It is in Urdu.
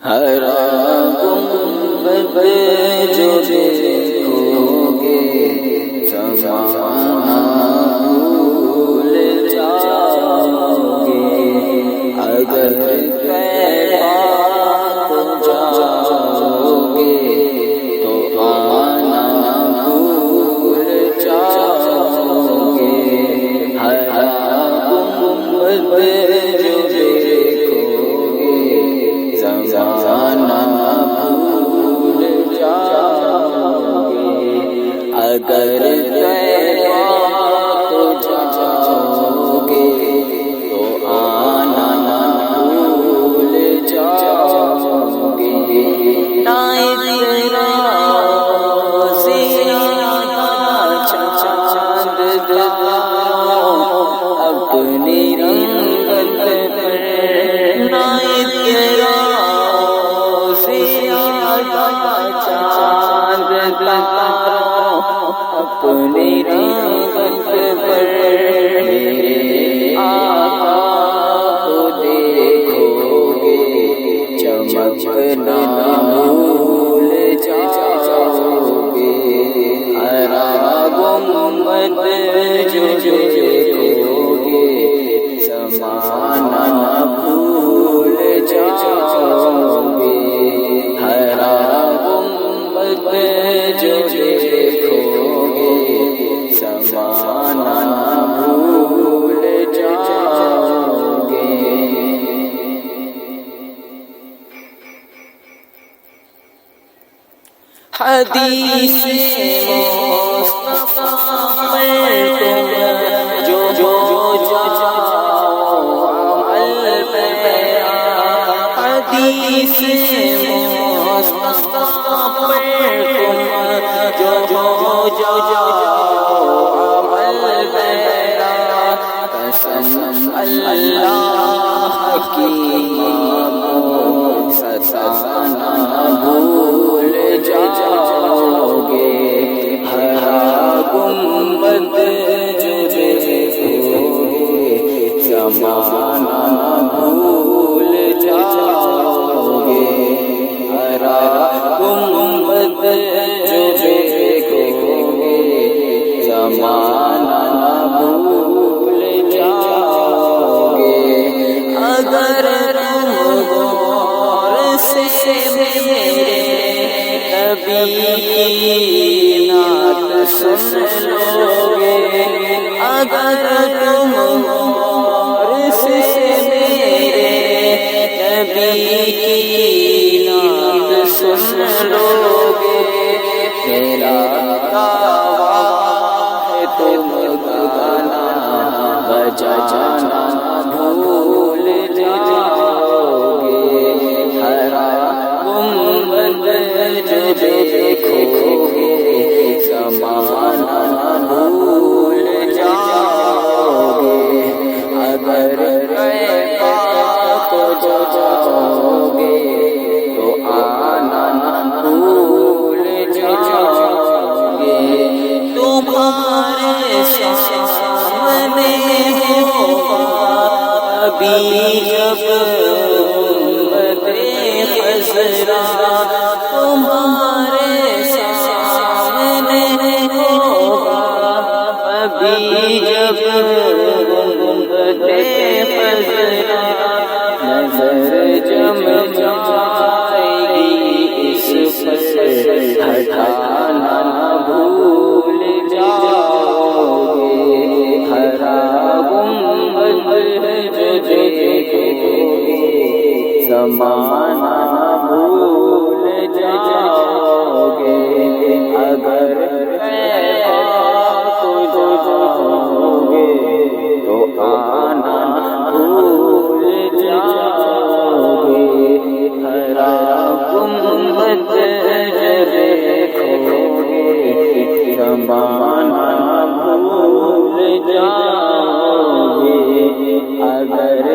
ہر گنبد جو دیکھو گے زمانہ بھول جاؤ گے، اگر کعبہ کو جاؤ گے تو آنا بھول جاؤ گے، ہر گنبد جو دیکھو گے زمانہ بھول جاؤ گے، اگر کعبہ کو جاؤ گے تو آنا بھول جاؤ گے، اپنی رنگت پر نائب چاند تاروں اپنی رنگت پر میرے آقا کو دیکھو گے چمکنا بھول جاؤ گے، ہر گنبد جو دیکھو گے زمانہ بھول جاؤ گے، ہر گنبد جو دیکھو گے زمانہ بھول جاؤ گے۔ حدیث مصطفیٰ پر تم جو عمل پیرا، حدیث مصطفیٰ پر تم جو عمل پیرا، قسم اللہ کی ستانا بھول جاؤ گے، ہر گنبد جو دیکھو گے زمانہ بھول جاؤ گے، ہر گنبد جو دیکھو گے زمانہ بھول جاؤ گے، اگر تم غور سے میرے نبی کی نعت سن لو گے، اگر تم غور سے میرے نبی کی نعت سن لو گے، میرا دعویٰ ہے تم گانا بجانا بھول جاؤ گے، ہر گنبد جو دیکھو گے زمانہ بھول جاؤ گے، اگر کعبہ کو جاؤ گے تو آنا بھول جاؤ گے، تمہارے سامنے ہوگا ابھی جب گنبد خضرا، تمہارے سامنے ہوگا ابھی جب گنبد خضرا، نظر جم جائے گی اس پر ہٹانا بھول جاؤ گے، ہر گنبد جو دیکھو گے زمانہ بھول جاؤ گے، اگر کعبہ کو جاؤ گے تو آنا بھول جاؤ گے، ہر گنبد جو دیکھو گے زمانہ بھول جاؤ گے، اگر